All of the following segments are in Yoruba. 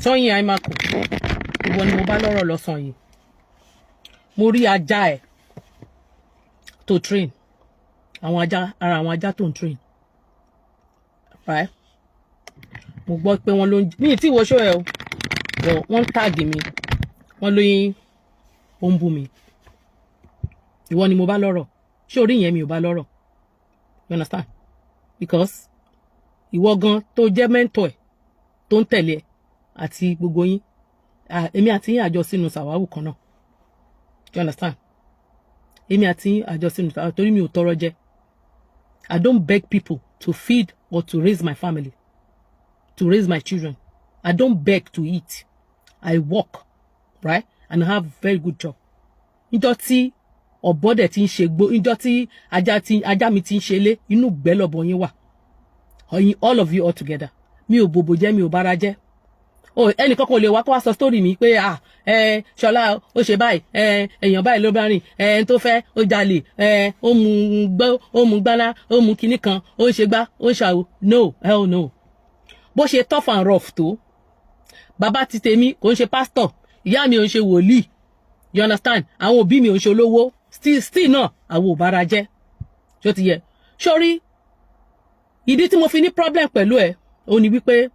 Tóyìn Àìmákù, ìwọ ni mo bá lọ́rọ̀ lọ́sàn yìí. Mo rí ajá ẹ̀ tó train. Àwọn ajá, ara àwọn ajá tó ń train. Right? Mo gbọ́ pé wọ́n ló ń ní tí ìwọ ṣó ẹ o. Wọ́n tag mi. Wọ́n lóyún ó ń bú mi. Ìwọ ni mo bá lọ́rọ̀. Ṣé orí yẹn mi ò bá lọ́rọ̀? You understand? Because ìwọ gan tó jẹ́ mentor ẹ̀ tó ń tẹ̀lé ẹ̀ àti gbogbo yín. Èmi àti yín àjọ sínú sàwáwù kan náà. You understand? Èmi àti yín àjọ sínú sàwáwù torí mi ò tọrọ jẹ. I don't beg people to feed or to raise my family, to raise my children. I don't beg to eat. I work, right? And I have very good job. Níjọ́ tí ọ̀bọ dẹ̀ ti ń ṣe gbó, níjọ́ tí ajá mi ti ń ṣe lé, inú gbẹ́ lọ́bọ yín wà. All of you all together. Mi ò bòbò jẹ́, mi ò bára jẹ́. Ẹnìkan kò lè wá kó wá sọ story mi pé Ṣọlá ó ṣe báyìí, èèyàn báyìí ló bá rìn, tó fẹ́ ó jalè, ó mú gbáná, ó mú kinní kan, ó ń ṣe gbá, ó ń ṣàwò. No, hell no. Bó ṣe tough and rough tó, bàbá ti tèmi kò ń ṣe pastor, ìyá mi ò ń ṣe wòlíì. You understand? Àwọn òbí mi ò ń ṣe olówó, still náà àwọn ò bára jẹ́. Ṣó ti yẹ? Sórí, ìdí tí mo fi ní problem pẹ̀lú ẹ̀, ó ní wípé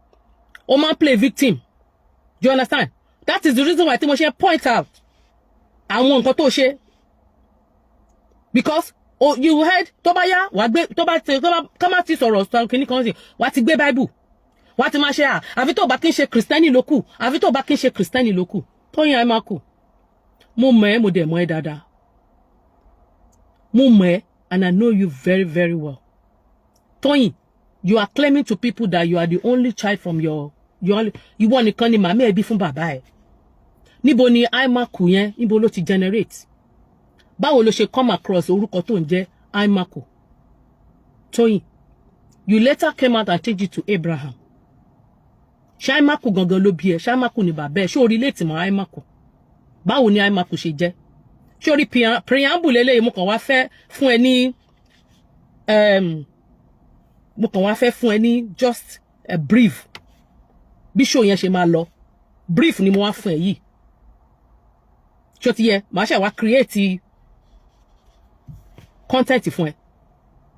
ó máa ń play victim. Do you understand? That is the reason why tí mo ṣe point out àwọn nǹkan tó ṣe. Because you heard tó bá yá wà gbé tó bá má ti sọ̀rọ̀ kìíní kan sí wà ti gbé Bible wà ti máa ṣe àfi tó bá kí n ṣe Kristẹni ló kù, àfi tó bá kí n ṣe Kristẹni ló kù. Tóyìn Àìmákù, mo mọ̀ ẹ́, mo dẹ̀ mọ̀ ẹ́ dáadáa. Mo mọ̀ ẹ́ and I know you very very well. Tóyìn, you are claiming to people that you are the only child from your ìwọ nìkan ni màmá ẹ bí fún bàbá ẹ. Níbo ni Àìmákù yẹn, níbo ló ti generate? Báwo ló ṣe come across orúkọ tó ń jẹ́ Àìmákù? Tóyìn, you later came out and changed it to Abraham. Ṣé Àìmákù gangan ló bí ẹ? Ṣé Àìmákù ni bàbá ẹ? Ṣé o relate mọ́ Àìmákù? Báwo ni Àìmákù ṣe jẹ́? Ṣé o rí preamble eléyìí mo kàn wá fẹ́ fún ẹ ní just a brief. Bí show yẹn ṣe máa lọ. Brief ni mo wá fún ẹ yìí. Ṣó ti yẹ, màá ṣe wá create content fún ẹ.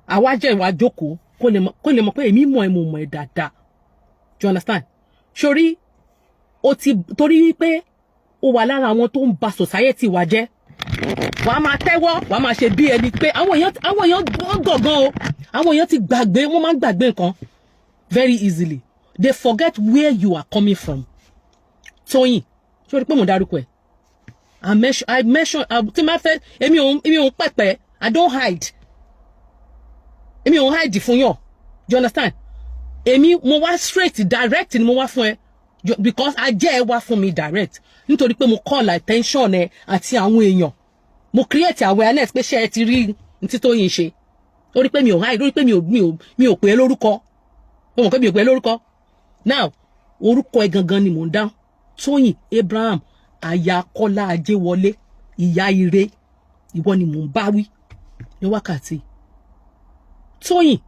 Àwa jẹ́ ìwà jókòó kó lè mọ̀ pé èmi mọ̀ ẹ́, mo mọ̀ ẹ́ dáadáa. Do you understand? Sórí, torí wípé ó wà lára àwọn tó ń ba society wa jẹ́. Wàá máa tẹ́wọ́, wàá máa ṣe bí ẹni pé àwọn èèyàn gọ̀gán o. Àwọn èèyàn ti gbàgbé, wọ́n máa ń gbàgbé nǹkan very easily. They forget where you are coming from. Tóyìn, ṣé o rí pé mo dárúkọ ẹ̀? I mention tí máa fẹ́ èmi ò ń pẹ̀pẹ̀. I don't hide. Èmi ò ń hide fún yàn. Do you understand? Èmi mo wá straight direct ni mo wá fún ẹ because ajẹ́ ẹ wá fún mi direct nítorí pé mo call attention ẹ àti àwọn èèyàn. Mo create awareness pé ṣé ẹ ti rí ntí Tóyìn ṣe. Ó rí pé mi ò hide, ó rí pé mi ò pè é lórúkọ. Ó mọ̀ pé mi ò pè é lórúkọ. Now, orúkọ ẹ gangan ni mò ń dá. Tóyìn Abraham, aya Kọ́lá Ajéwọlé, ìyá ire, ìwọ ni mò ń bá wí ní wákàtí. Tóyìn,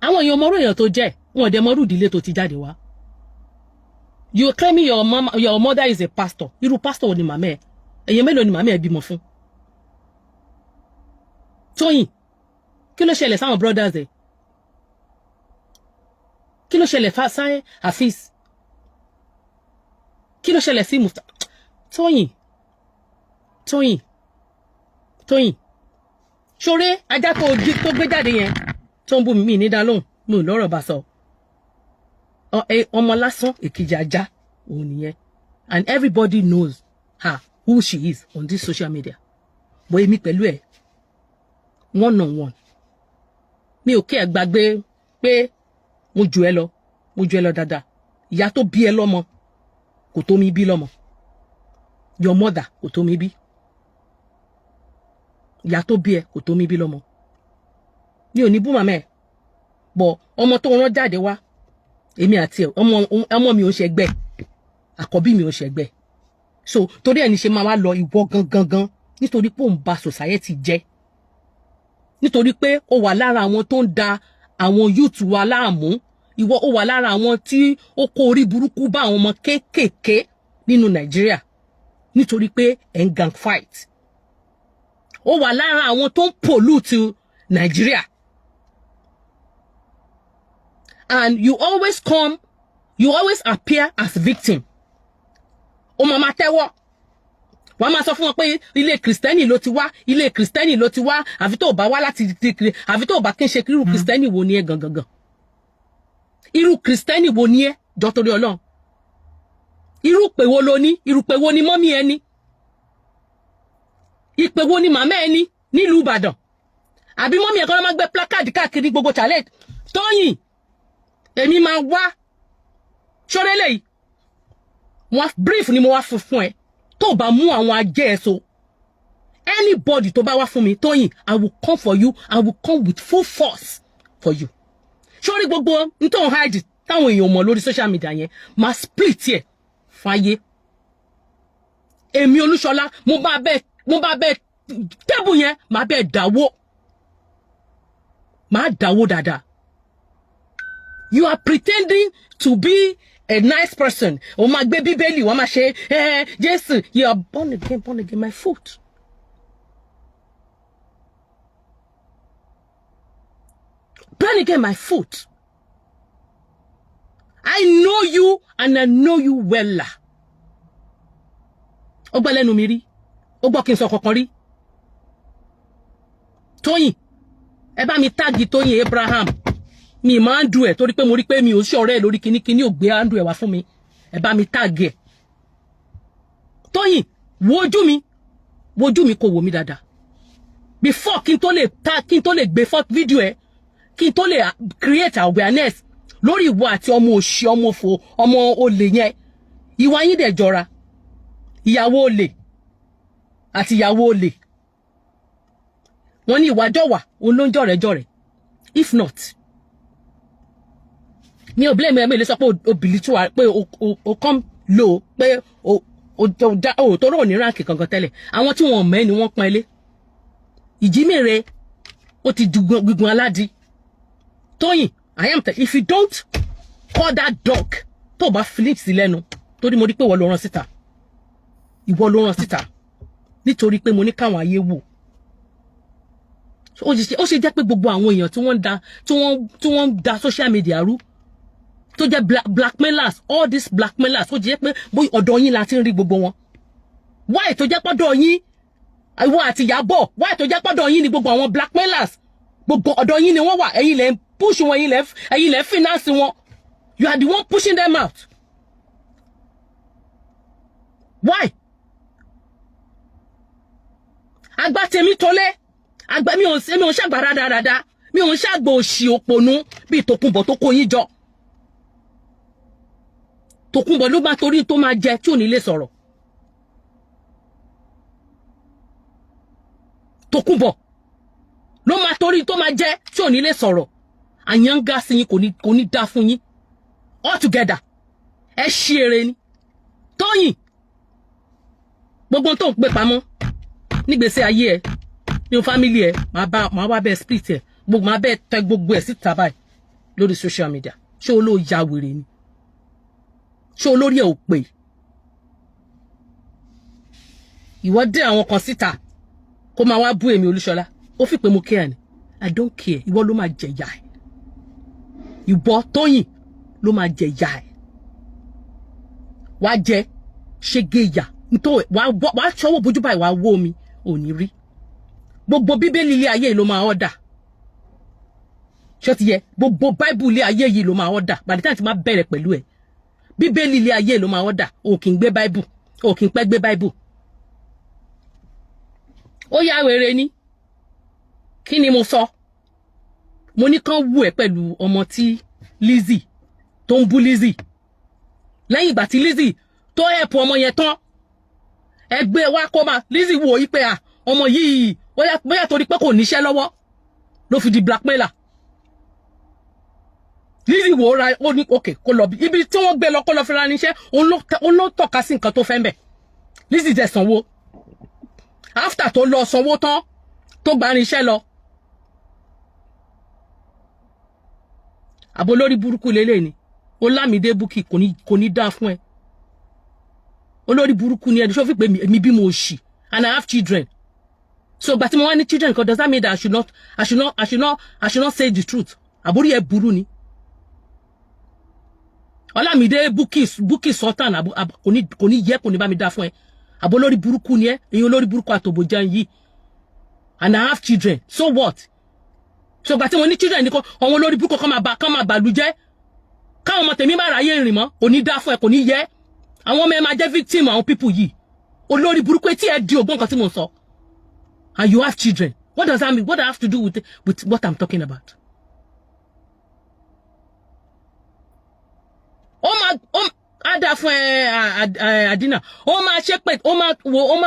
àwọn èèyàn mọ̀rọ̀ èèyàn tó jẹ́, wọn dẹ̀ mọ̀rọ̀ ìdílé tó ti jáde wá. You claiming your mother is a pastor. Irú pastor wo ni màmá ẹ? Èèyàn mélòó ni màmá ẹ bímọ fún? Tóyìn, kí ló ṣẹlẹ̀ sáwọn brothers ẹ? Kí ló ṣẹlẹ̀ fásáyé Hafiz? Kí ló ṣẹlẹ̀ sí Mufta? Tóyìn. Ṣoré ajá tó gbé jáde yẹn tó ń bú mi ní dá lóhùn, mi ò lọ́rọ̀ bá sọ. Ọmọ lásán èkejì ajá òun nìyẹn. And everybody knows her, who she is on this social media. Bó èmi pẹ̀lú ẹ̀ one on one. Mi ò kí ẹ gbàgbé pé mo jù ẹ lọ dáadáa. Ìyá tó bí ẹ lọ́mọ kò tó mi bí lọ́mọ. Your mother kò tó mi bí. Ìyá tó bí ẹ kò tó mi bí lọ́mọ. Mi ò ní bú màmá ẹ. Bọ̀ ọmọ tó rán jáde wá, èmi àti ẹ, ọmọ mi ò ṣẹgbẹ́. Àkọ́bí mi ò ṣẹgbẹ́. So torí ẹni ṣe máa wá lọ ìwọ gangan nítorí pé ó ń ba society jẹ́. Nítorí pé ó wà lára àwọn tó ń da àwọn youth wa láàmú ìwọ ó wà lára àwọn tí ó kó orí burúkú bá àwọn ọmọ kéékèèké nínú Nàìjíríà nítorí pé ẹ̀ ń gang fight. Ó wà lára àwọn tó ń pollute Nàìjíríà. And you always appear as victim. Ó máa máa tẹ́wọ́. Wàá máa sọ fún wọn pé ilé Kristẹni ló ti wá, ilé Kristẹni ló ti wá, àfi tó bá wá láti àfi tó bá kí n ṣe irú Kristẹni wo ni ẹ gangan. Irú Kristẹni wo ni ẹ jọ torí Ọlọ́run. Irú pè wo lo ní, irú pè wo ni mọ́mí ẹ ní. Ìpè wo ni màmá ẹ ní nílùú Ìbàdàn. Àbí mọ́mí ẹ kan ló máa gbé placard káàkiri gbogbo challenge. Tóyìn, èmi máa wá ṣọ́rẹ́lẹ̀ yìí. Wọ́n brief ni mo wá fún ẹ. Tó bá mú àwọn ajé ẹ so. Anybody tó bá wá fún mi, Tóyìn, I will come for you. I will come with full force for you. Ṣórí gbogbo n tó ń hide táwọn èèyàn mọ̀ lórí social media yẹn, máa split ẹ̀ fáyé. Èmi Olúṣọlá, mo bá bẹ table yẹn, máa bẹ dáwó. Máa dáwó dáadáa. You are pretending to be a nice person. O máa gbé Bíbélì, wọ́n máa ṣe Jésù, you are born again, my foot. Born again, my foot. I know you and I know you well. Ó gbọ́ lẹ́nu mi rí. Ó gbọ́ kí n sọ kankan rí. Tóyìn, ẹ bá mi tagi Tóyìn Abraham. Mi máa ń du ẹ̀ torí pé mo rí pé mi ò sí ọ̀rẹ́ lórí kíní ò gbé àndù ẹ̀ wá fún mi. Ẹ bá mi tagi ẹ̀. Tóyìn, wo ojú mi kó wò mí dáadáa. Before kí n tó lè gbé fọ́t fídíò ẹ̀, kí n tó lè create awareness lórí ìwọ àti ọmọ òṣì, ọmọ òfò, ọmọ olè yẹn. Ìwà yín dẹ̀ jọra. Ìyàwó olè àti ìyàwó olè. Wọ́n ní ìwà jọ̀wà, òun ló ń jọ̀rẹ́. If not, mi ò blame ẹ lè sọ pé o belittle pé o come low, pé o tó rò ní ránkì kankan tẹ́lẹ̀. Àwọn tí wọ́n mọ̀ ni wọ́n pọ́n ilé. Ìjímèrè ó ti gbígun aládìí. Tóyìn, if you don't call that dog, tó bá flip sí lẹ́nu, torí mo rí pé ìwọ ló rán síta. Ìwọ ló rán síta. Nítorí pé mo ní káwọn ayé wò. Ó ṣe jẹ́ pé gbogbo àwọn èèyàn tí wọ́n da social media rú, tó jẹ́ blackmailers, all these blackmailers, ó jẹ́ pé bóyá ọ̀dọ̀ yín la ti ń rí gbogbo wọn. Why tó jẹ́ pọ́dọ̀ yín, ìwọ àti Ìyábọ̀, why tó jẹ́ pọ́dọ̀ yín ni gbogbo àwọn blackmailers, gbogbo ọ̀dọ̀ yín ni wọ́n wà, ẹ̀yin lẹ push wọn, ẹ̀yin lẹ finance wọn. You are the one pushing them out. Why? Àgbà tèmi tolé, àgbà mi ò ṣàgbà rádaràda, mi ò ṣàgbà òṣì òpònú bí Tòkunbọ̀ tó kó yín jọ. Tòkunbọ̀ ló bá torí tó máa jẹ tí ò ní lè sọ̀rọ̀. Tòkunbọ̀ ló máa torí tó máa jẹ tí ò ní lè sọ̀rọ̀. Àyànga sí yín kò ní dá fún yín. All together. Ẹ ṣí ere ni. Tóyìn, gbogbo tó ń gbé pamọ́ nígbésí ayé ẹ, ní family ẹ, máa wá bẹ́ẹ̀ split ẹ, gbogbo máa bẹ́ẹ̀ tẹ gbogbo ẹ̀ síta báyìí lórí social media. Ṣé olóò ya wèrè ni? Ṣé olórí ẹ̀ ò pè? Ìwọ dé àwọn kan síta kó máa wá bú èmi Olúṣọlá. Ó fi pé mo care ni. I don't care. Ìwọ ló máa jẹ̀yà ẹ̀. Ìwọ Tóyìn ló máa jẹ̀yà ẹ̀. Wá jẹ ṣégeyà. Nítorí wàá ṣọwọ́ bójú báyìí wàá wó mi ò ní rí. Gbogbo Bíbélì ilé ayé yìí ló máa order. Ṣé ti yẹ? Gbogbo Bible ilé ayé yìí ló máa order. By the time tí máa bẹ̀rẹ̀ pẹ̀lú ẹ̀. Bíbélì ilé ayé ló máa order. O kì í gbé Bible. O kì í pẹ́ gbé Bible. Ó yá wèrè ni. Kí ni mo sọ? Mo ní kán wù ẹ́ pẹ̀lú ọmọ tí Lizzy tó ń bú Lizzy. Lẹ́yìn ìgbà tí Lizzy tó help ọmọ yẹn tán. Ẹgbẹ́ wa kó máa Lizzy wò yí pé ọmọ yìí bóyá torí pé kò níṣẹ́ lọ́wọ́ ló fi di blackmailer. Lizzy wò ra ó ní okay kó lọ ibi tí wọ́n gbé lọ kó lọ fi ra níṣẹ́ òun ló tọ́ka sí nǹkan tó fẹ́ ńbẹ̀. Lizzy dẹ̀ sanwó. After tó lọ sanwó tán tó gba níṣẹ́ lọ. Abo lórí burúkú lélẹ̀ ni. Olamide Bukky kò ní dá fún ẹ. Olórí burúkú ni ẹ ṣó fi pé mi bí mo ṣì and I have children. So but mo wá ní children, does that mean that I should not say the truth? Àbórí ẹ burú ni. Olamide Bukky Sultan kò ní yẹ kò ní bá mi dá fún ẹ. Abo lórí burúkú ni ẹ, ẹ̀yin olórí burúkú àtòbò jan yìí. And I have children. So what? So but mo ní children ni ko àwọn olórí burúkú kan máa bàlú jẹ́. Káwọn ọmọ tèmi má ráyè rìn mọ́, kò ní dá fún ẹ, kò ní yẹ. Àwọn ọmọ ẹ máa jẹ́ victim àwọn people yìí. Olórí burúkú tí ẹ di ògbọ́n kan tí mo sọ. And you have children. What does that mean? What do I have to do with what I'm talking about? Ada fún Adina. Ó máa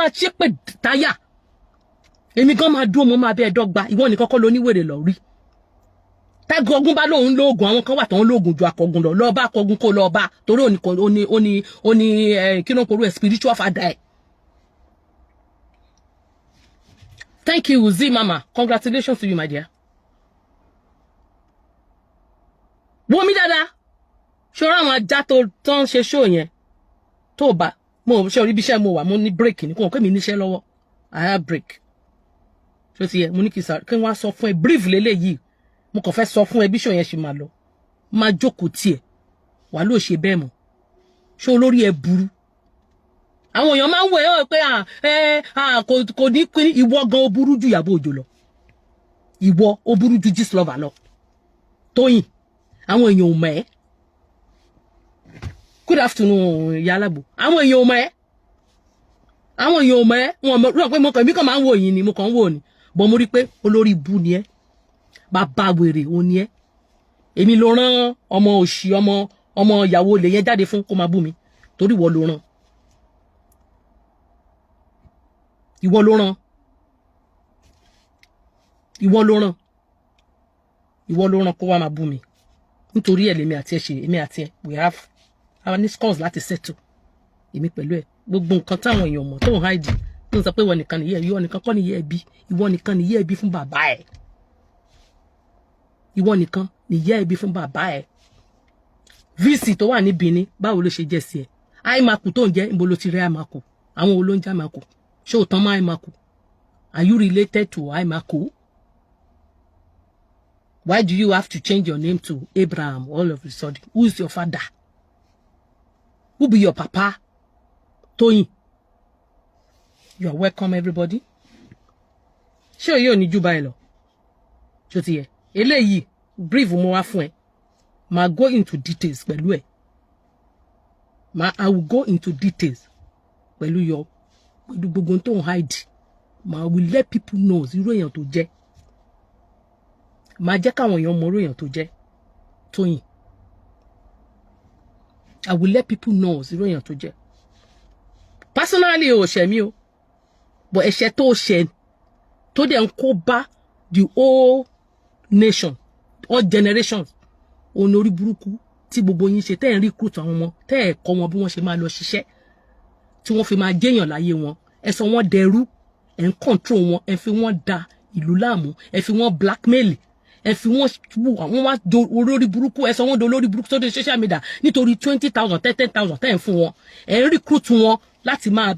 ṣépè táyà. Èmi gan máa dúró mo máa bẹ dọ́gba. Ìwọ nìkan kọ́ ló ní wèrè lọ rí. Tá gogun bá lóhun lóògùn, àwọn kan wà tán lóògùn ju akọgun lọ bá akọgun kó lọ bá torí ó ní kí ló ń porú spiritual father ẹ. Thank you, Uzi Mama. Congratulations to you, my dear. Wo mi dada. Ṣọ́ra àwọn ajá tó ń ṣe show yẹn. Tó bá mo ṣe orí bí iṣẹ́ mo wà, mo ní break ni ko mi níṣẹ́ lọ́wọ́. I have break. So ti yẹ mo ní kí wọ́n sọ fún ẹ brief lélẹ́yìí. Mo kàn fẹ́ sọ fún ẹ bí show yẹn ṣe máa lọ. Máa jókòó tiẹ̀. Wà ló ṣe bẹ́ẹ̀ mọ́. Ṣé olórí ẹ burú? Àwọn èèyàn máa ń wò ẹ́ pé kò ní pín ìwọ gan ó burú ju Ìyábọ̀ Òjó lọ. Ìwọ ó burú ju Gistlover lọ. Tóyìn, àwọn èèyàn ò mọ̀ ẹ́. Good afternoon, Ìyá Alágbo. Àwọn èèyàn ò mọ̀ ẹ́. Àwọn èèyàn ò mọ̀ ẹ́. Wọ́n mọ̀ rò pé mo kàn máa ń wò yín ni, mo kàn ń wò ni. Bọ̀ mo rí pé olórí bú ni ẹ́. Bàbá wèrè ó ní ẹ́. Èmi ló rán ọmọ òṣì ọmọ ìyàwó lè yẹn jáde fún kó máa bú mi. Torí ìwọ ló rán. Ìwọ ló rán. Ìwọ ló rán. Ìwọ ló rán kó wá máa bú mi. Nítorí ẹ̀ lèmi àti ẹ ṣe, èmi àti ẹ we have our scores láti settle. Èmi pẹ̀lú ẹ gbogbo nǹkan táwọn èèyàn mọ̀ tó ń hide tó ń sọ pé ìwọ nìkan nìyẹn, ìwọ nìkan kọ́ nìyẹn ẹbí, ìwọ nìkan nìyẹn ẹbí fún bàbá ẹ. Ìwọ nìkan nìyẹn ẹbí fún bàbá ẹ. VC tó wà ní Benin báwo ló ṣe jẹ́ sí ẹ? Aimaku tó ń jẹ́ níbo ló ti rí Aimaku? Àwọn olóúnjẹ Aimaku. Ṣé o tán mọ́ Aimaku? Are you related to Aimaku? Why do you have to change your name to Abraham all of a sudden? Who is your father? Who be your papa? Tóyìn. You are welcome, everybody. Ṣé o yóò ní jù báyìí lọ? Ṣó ti yẹ? Eléyìí, brief mo wá fún ẹ. Ma go into details pẹ̀lú ẹ. I will go into details pẹ̀lú gbogbo tó ń hide. I will let people know irú èèyàn tó jẹ́. Ma jẹ́ káwọn èèyàn mọ irú èèyàn tó jẹ́. Tóyìn. I will let people know irú èèyàn tó jẹ́. Personally o ṣẹ̀ mí o. But ẹ̀ṣẹ̀ tó ṣẹ̀ tó dẹ̀ ń kó bá the whole nation, all generations. Onori burúkú tí gbogbo yín ṣe tẹ́ ń recruit àwọn ọmọ, tẹ́ ẹ̀ kọ́ wọn bí wọ́n ṣe máa lọ ṣiṣẹ́. Tí wọ́n fi máa jẹ́yàn láyé wọn. Ẹ sọ wọ́n dẹrú, ẹ ń control wọn, ẹ fi wọ́n da ìlú láàmú, ẹ fi wọ́n blackmail, ẹ fi wọ́n àwọn wá do olórí burúkú, ẹ sọ wọ́n do olórí burúkú sórí social media nítorí 20,000, 10,000 tẹ́ ń fún wọn. Ẹ ń recruit wọn láti máa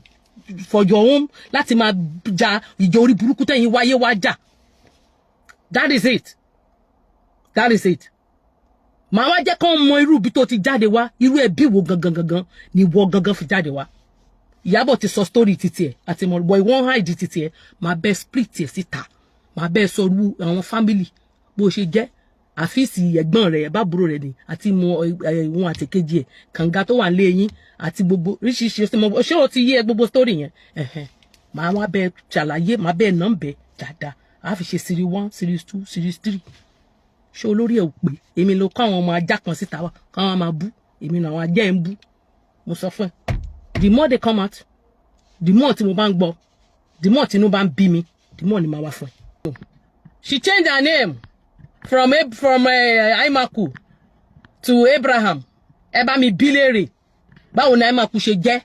for your own, láti máa ja ìjọ orí burúkú tẹ́yìn wáyé wá jà. That is it. That is it. Màá wá jẹ́ kán mọ irú bí tó ti jáde wá, irú ẹbí wo gangan ni wọ́ gangan fi jáde wá. Ìyábọ̀ ti sọ story títí ẹ̀ àti mọ̀ boy wọ́n hide títí ẹ̀, màá bẹ́ split ẹ̀ síta. Màá bẹ́ sọ irú àwọn family bó ṣe jẹ́. Àfíìsì ẹ̀gbọ́n rẹ̀ bábúrò rẹ̀ ni àti wọn àti kejì ẹ̀ kànga tó wà nílé yín àti gbogbo oríṣiríṣi ṣé o ti yé gbogbo story yẹn. Màá wá bẹ́ ṣàlàyé, màá bẹ́ nọ́mbẹ̀ dáadáa. A fi ṣe series 1, series 2, series 3. Ṣé olórí ẹ̀ ò pé èmi ló kọ́ àwọn ọmọ ajá kan síta wá káwọn máa bú èmi náà àwọn ajá ẹ̀ ń bú. Mo sọ fún ẹ. The more they come out, the more tí mo bá ń gbọ́, the more tí inú bá ń bí mi, the more ni màá wá fún ẹ. She changed her name from Aimaku to Abraham. Ẹ bá mi bí léèrè báwo ni Aimaku ṣe jẹ́?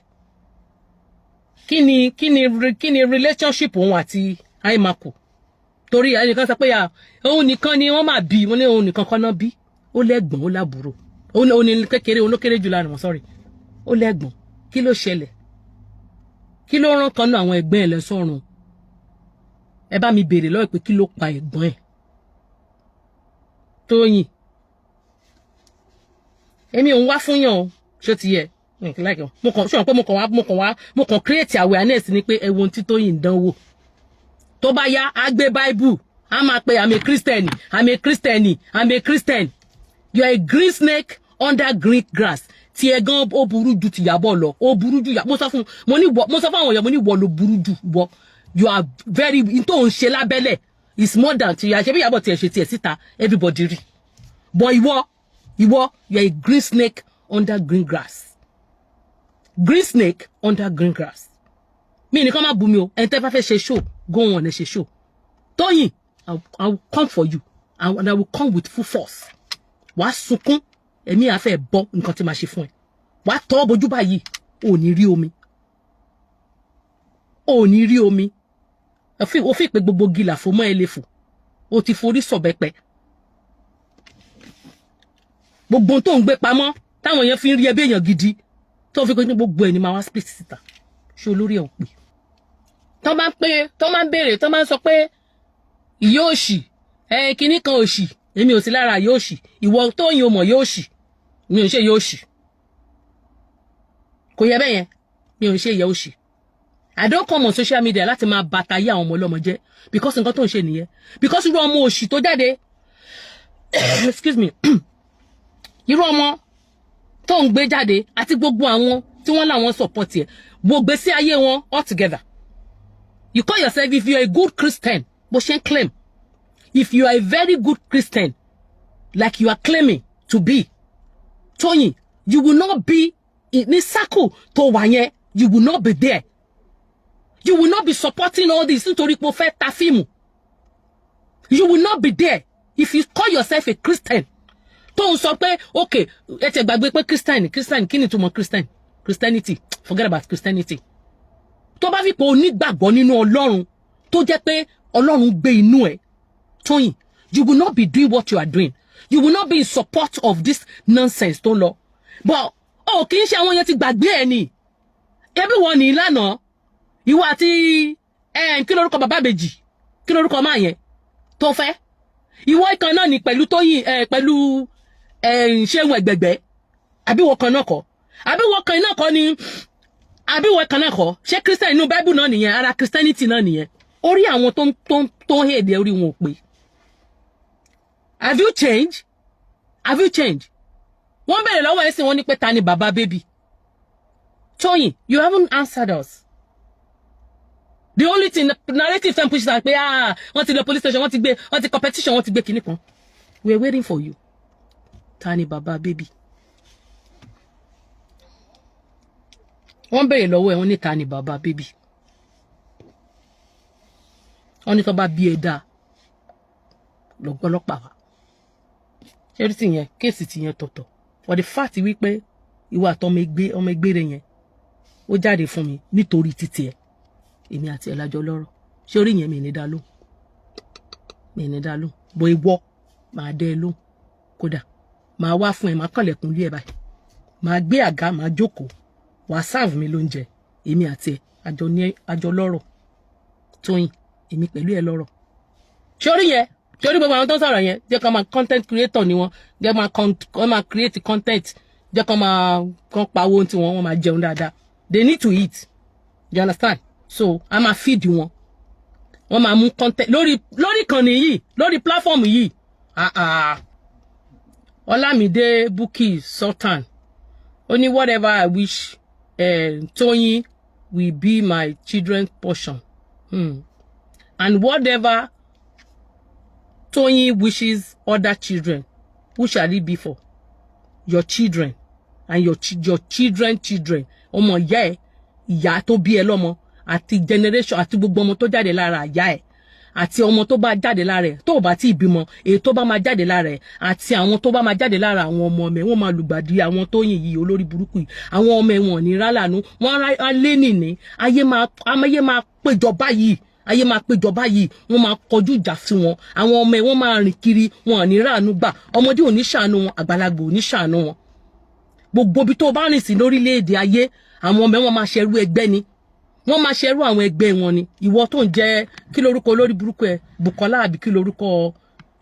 Kí ni relationship òun àti Aimaku? Torí ẹnìkan sọ pé òun nìkan ni wọ́n máa bí, wọ́n ní òun nìkan kan náà bí. ó lẹ́gbọ̀n ó lábúrò ó ní kékeré ó ló kéré jù láàrin wọn sorry ó lẹ́gbọ̀n kí ló ṣẹlẹ̀ kí ló rán kan náà àwọn ẹ̀gbọ́n ẹ̀ lẹ́sọ̀rùn ẹ bá mi béèrè lọ́wọ́ pé kí ló pa ẹ̀gbọ́n ẹ̀ Tóyìn èmi ò ń wá fún yàn o ṣó ti yẹ mo kàn ṣọ pé mo kàn create awareness ni pé ẹwọn tí Tóyìn dánwò tó bá yá á gbé Bible á máa pe I'm a Christian I'm a Christian I'm a Christian you are a green snake under green grass tí ẹ gan ó burú ju tìyàbọ̀ lọ ó burú ju mo sọ fún àwọn èèyàn mo ní wọ ló burú ju wọ you are very into ń ṣe lábẹ́lẹ̀ is more than ti ṣe bí Ìyábọ̀ tiẹ̀ ṣe tiẹ̀ síta everybody rí but ìwọ you are a green snake under green grass green snake under green grass mi nìkan má bú mi o ẹni tẹ́ bá fẹ́ ṣe show go on ẹ ṣe show Tóyìn I will come for you and I will come with full force wàá sunkún èmi àfẹ́ bọ́ nǹkan tí màá ṣe fún ẹ wàá tọ́ bójú báyìí ò ní rí omi ó fi pé gbogbo gìlà fò mọ́ ẹ lè fò ó ti forí sọ̀bẹ́pẹ́ gbogbo tó ń gbé pamọ́ táwọn èèyàn fi ń rí ẹbí èèyàn gidi tó fi pé ní gbogbo ẹ̀ ní máa wá split síta ṣé olórí ẹ̀ ò pé tó máa ń béèrè tó máa ń sọ pé ìyá òṣì kinní kan òṣì èmi ò sí lára ìyá òṣì ìwọ Tóyìn o mọ̀ ìyá òṣì mi ò ń ṣe ìyá òṣì kò yẹ bẹ́ẹ̀ yẹn mi ò ń ṣe ìyá òṣì I don't come on social media láti máa bàtà yé àwọn ọmọ ọlọ́mọ jẹ́ because nǹkan tó ń ṣe nìyẹn because irú ọmọ òṣì tó jáde excuse me irú ọmọ tó ń gbé jáde àti gbogbo àwọn tí wọ́n láwọn support ẹ̀ gbogbo sí ayé wọn all together you call yourself if you are a good Christian bó ṣe ń claim if you are a very good Christian like you are claiming to be Tóyìn you will not be ní circle tó wà yẹn you will not be there you will not be supporting all this nítorí pé o fẹ́ ta fíìmù you will not be there if you call yourself a Christian tó ń sọ pé okay ẹ tẹ gbàgbé pé Christian kí ni ìtumọ̀ Christianity forget about Christianity tó bá fi pé o nígbàgbọ́ nínú Ọlọ́run tó jẹ́ pé Ọlọ́run gbé inú ẹ̀ Tóyìn you will not be doing what you are doing you will not be in support of this nonsense tó lọ but kì í ṣe àwọn yẹn ti gbàgbé ẹ̀ ni ẹbí wọn ní ìlànà ìwọ àti kí lórúkọ bàbá bèjì kí lórúkọ máa yẹn tó fẹ́ ìwọ ìkan náà ni pẹ̀lú Tóyìn pẹ̀lú ṣéun ẹ̀gbẹ̀gbẹ̀ àbíwọ kan náà kọ́ àbíwọ kan náà kọ́ ni àbíwọ kan náà kọ́ ṣé Christian inú Bible náà nìyẹn ara Christianity náà nìyẹn orí àwọn tó ń hèdè orí wọn ò pé have you changed wọ́n bẹ̀rẹ̀ lọ́wọ́ ẹ̀sìn wọn ní pé ta ni bàbá baby Tóyìn you haven't answered us. The only thing narrative time push that pé wọ́n ti lọ police station wọ́n ti competition wọ́n ti gbé kinní kan we are waiting for you tani baba baby wọ́n bẹ̀rẹ̀ lọ́wọ́ ẹ̀ wọ́n ní tani baba baby wọ́n ní tó bá bí ẹ dáa lọ́gbọ́lọ́pàá wa ṣé tí yẹn kéèsì ti yẹn tọ̀tọ̀ for the fact wípé ìwà àtọmọ ẹgbẹ́ rẹ̀ yẹn ó jáde fún mi nítorí títí ẹ̀ èmi àti ẹ̀ lájọ lọ́rọ̀ ṣé orí yẹn mi ní dá lóhùn bó ìwọ máa dẹ́ ẹ lóhùn kódà máa wá fún ẹ máa kànlẹ̀kùn lé ẹ báyìí máa gbé àga máa jókòó wàá serve mi lóúnjẹ èmi àti ẹ àjọ lọ́rọ̀ Tóyìn èmi pẹ̀lú ẹ lọ́rọ̀ ṣé orí yẹn ṣé orí gbogbo àwọn tó ń sọ̀rọ̀ yẹn jẹ́ kó máa content creator ni wọ́n jẹ́ máa create content jẹ́ kó máa kán pawó tí wọ́n máa jẹun dáadáa they need to eat you understand so a máa feed wọn wọ́n máa mú content lórí kan nìyí lórí platform yìí Olamide Bukky Sultan only whatever I wish Tóyìn will be my children's portion and whatever Tóyìn wishes other children who shall it be for your children and your children ọmọ ìyá tó bí ẹ lọ́mọ àti generation àti gbogbo ọmọ tó jáde lára ìyá ẹ àti ọmọ tó bá jáde lára ẹ tó bá ti bímọ èyí tó bá máa jáde lára ẹ àti àwọn tó bá máa jáde lára àwọn ọmọ ọmọ ẹ wọ́n máa lùgbàdì àwọn Tóyìn yìí olórí burúkú yìí àwọn ọmọ ẹ wọn ní rálànú wọ́n á lé nìní ayé máa péjọ báyìí ayé máa péjọba yìí wọ́n máa kọjú ìjà sí wọn àwọn ọmọ ẹ̀ wọ́n máa rìn kiri wọn ò ní ráàánú gbà ọmọdé ò ní ṣàánú wọn àgbàlagbà ò ní ṣàánú wọn gbogbo ibi tó bá rìn sí lórílẹ̀-èdè ayé àwọn ọmọ ẹ̀ wọ́n máa ṣerú ẹgbẹ́ ni wọ́n máa ṣerú àwọn ẹgbẹ́ wọn ni ìwọ tó ń jẹ́ kí lorúkọ olórí burúkú ẹ Bùkọ́lá àbí kí lorúkọ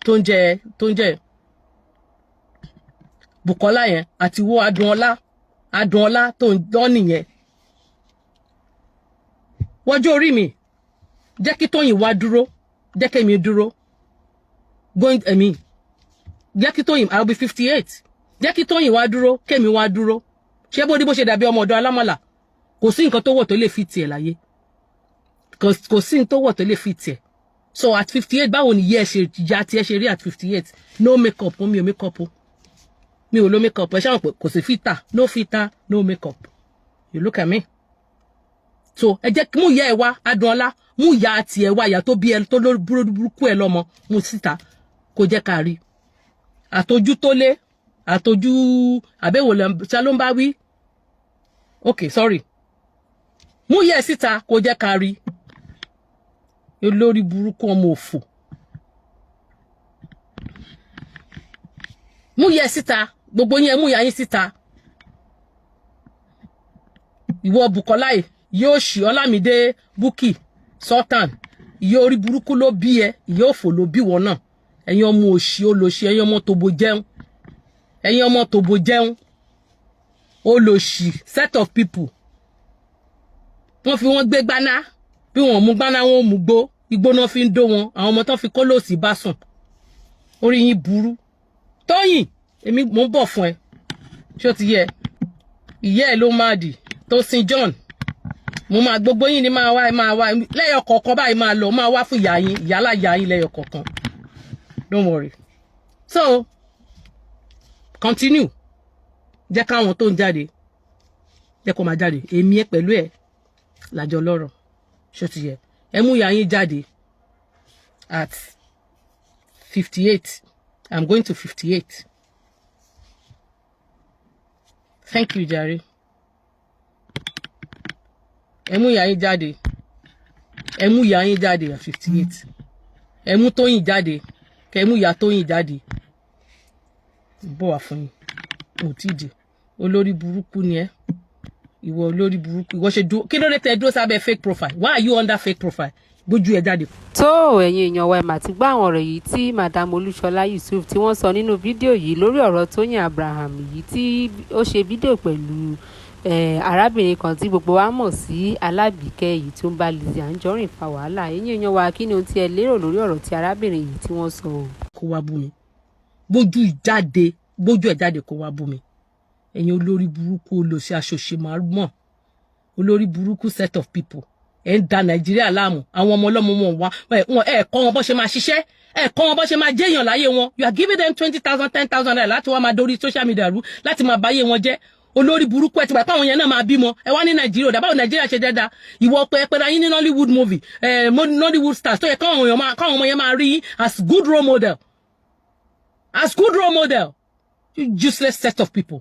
tó ń jẹ́ Bùkọ́lá yẹn àti wo Adùnọlá tó ń lọ nìyẹn wọ́jọ́ orí mi jẹ́ kí Tóyìn wá dúró jẹ́ kẹ́mi dúró jẹ́ kí Tóyìn I'll be 58 jẹ́ kí Tóyìn wá dúró kẹ́mi wá dúró ṣé bó ṣe dàbí ọmọ ọ̀dọ̀ alámọ̀là kò sí nǹkan tó wọ̀ tó lè fi tiẹ̀ láyé kò sí nǹkan tó wọ̀ tó lè fi tiẹ̀ so at 58 báwo ni ìyá tiẹ̀ ṣe rí at 58 no make up mi ò make up mi ò lo make up ẹ ṣáà pé kò sí filter no filter no make up you look at me so ẹ jẹ́ mú ìyá ẹ wá Adùnọlá mú ìyá tiẹ̀ wá ìyá tó bí ẹ tó lórí burúkú ẹ lọ́mọ mú síta kó jẹ́ ká rí àtọ́jú tó lé àtọ́jú àbẹ̀wò ṣá ló ń bá wí okay sorry mú ìyá ẹ síta kó jẹ́ ká rí olórí burúkú ọmọ òfò mú ìyá ẹ síta gbogbo yín mú ìyá yín síta ìwọ Bùkọ́lá yìí yóò ṣì Ọlámídé Bukky Sultan ìyá orí burúkú ló bí ẹ ìyá òfò ló bí wọn náà ẹ̀yin ọmọ òṣì olòṣì ẹ̀yin ọmọ tòbò jẹun olòṣì set of people wọ́n fi wọ́n gbé gbaná bí wọ́n mú gbaná wọ́n mú gbó igbó náà fi ń dó wọn àwọn ọmọ tán fi kólòsì bá sùn orí yín burú Tóyìn èmi mo ń bọ̀ fún ẹ ṣé ó ti yẹ ìyá ẹ ló máa dì Tósìn John mo máa gbogbo yín ni máa wá lẹ́yọ kọ̀ọ̀kan báyìí máa lọ máa wá fún ìyá yín ìyálà ìyá yín lẹ́yọ kọ̀ọ̀kan don't worry so continue jẹ́ káwọn tó ń jáde jẹ́ kó máa jáde èmi ẹ pẹ̀lú ẹ lájọ lọ́rọ̀ ṣó ti yẹ ẹ mú ìyá yín jáde at 58 I'm going to 58 thank you jare ẹ mú ìyá yín jáde ẹ mú ìyá yín jáde at 58 ẹ mú Tóyìn jáde kẹ mú ìyá Tóyìn jáde bọ̀ wá fún yín mo ti dì olórí burúkú ni ẹ ìwọ olórí burúkú ìwọ ṣe dúró kí ló dé tẹ dúró sábẹ́ fake profile why are you under fake profile gbójú ẹ jáde. tó ẹ̀yin èèyàn wa ẹ̀ mà ti gbọ́ àwọn ọ̀rọ̀ yìí tí madam Olúṣọlá Yusuf tí wọ́n sọ nínú fídíò yìí lórí ọ̀rọ̀ Tóyìn Abraham yìí tí ó ṣe fídíò pẹ̀lú arábìnrin kan tí gbogbo wa mọ̀ sí Alábìkẹ́ yìí tí ó ń bá Lizzy Anjorin fa wàhálà ẹ̀yin èèyàn wa kí ni ohun tí ẹ lérò lórí ọ̀rọ̀ tí arábìnrin yìí tí wọ́n sọ. kó wá bú mi gbójú ẹ jáde kó wá bú mi ẹ̀yin olórí burúkú olóṣì aṣòṣì máa mọ̀ olórí burúkú set of people ẹ̀ ń da Nàìjíríà láàmú àwọn ọmọ ọlọ́mọ wọn wá ẹ̀ kọ́ wọn bó ṣe máa ṣiṣẹ́ ẹ̀ kọ́ wọn bó ṣe máa jẹ́yàn láyé wọn you are giving them 20,000 10,000 naira láti wá máa dorí social media rú láti máa báyé wọn jẹ́ olórí burúkú ẹ ti gbà pé àwọn yẹn náà máa bímọ ẹ wá ní Nàìjíríà ò dàbáwò Nàìjíríà ṣe dáadáa ìwọ pẹpẹrẹ yín ní Nollywood movie Nollywood stars tó yẹ káwọn ọmọ yẹn máa rí as good role model you useless set of people.